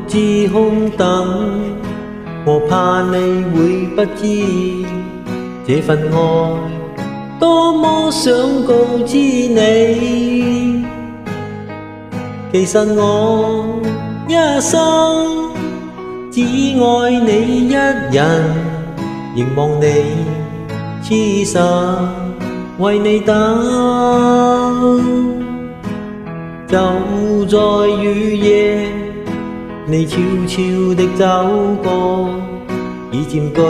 自空等，我怕你會不知這份愛多麼想告知你。其實我一生只愛你一人，凝望你痴實為你等，就在雨夜你悄悄地走過，已佔據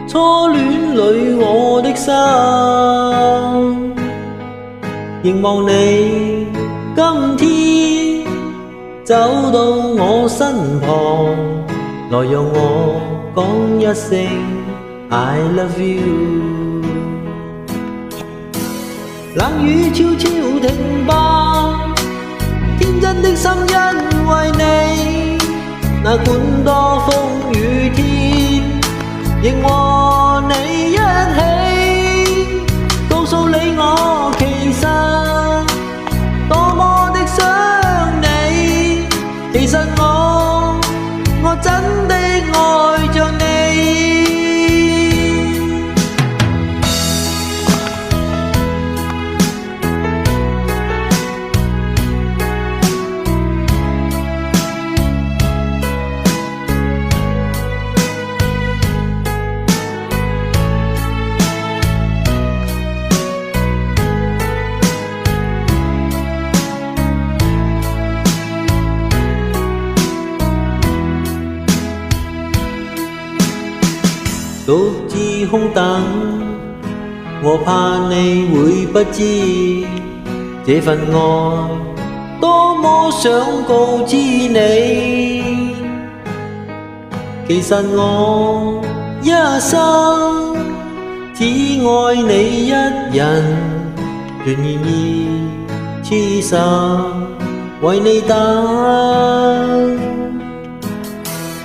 初戀裏我的心，凝望你今天走到我身旁，來讓我講一聲 I love you。 冷雨悄悄停吧，天真的心因為你，哪管多風雨天，仍和你一起，告訴你我其實多麼的想你，其實我真的愛着你。獨自空等，我怕你會不知這份愛多麼想告知你。其實我一生只愛你一人，願意痴實為你等，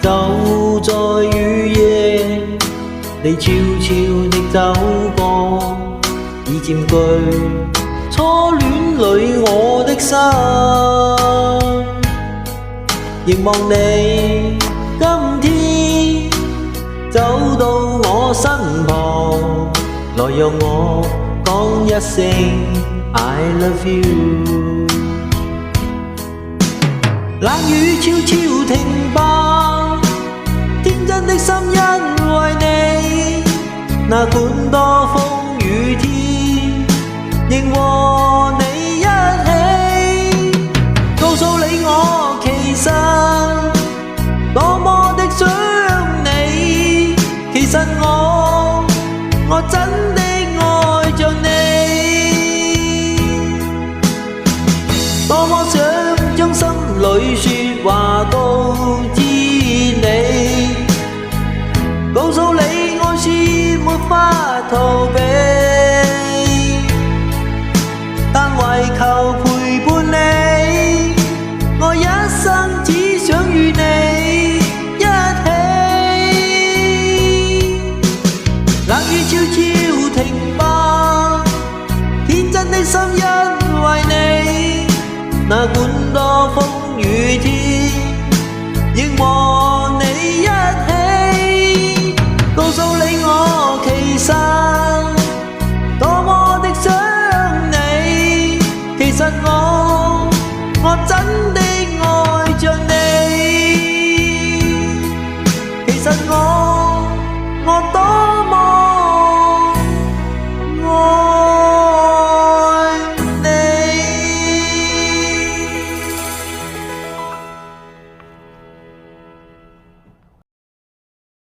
就在雨夜你悄悄地走過，已佔據初戀裏我的心，凝望你今天走到我身旁，來讓我講一聲 I love you。 冷雨悄悄停吧，天真的心因為你，哪管多風雨天，仍和你一起，告訴你我其實多麼的想你，其實我真的愛着你，多麼想將心裏說話告知你，告訴你愛是沒法逃避，但為求陪伴你，我一生只想與你一起。冷雨悄悄停吧，天真的心因為你，哪管多風雨天，仍和你一起，告訴你我其實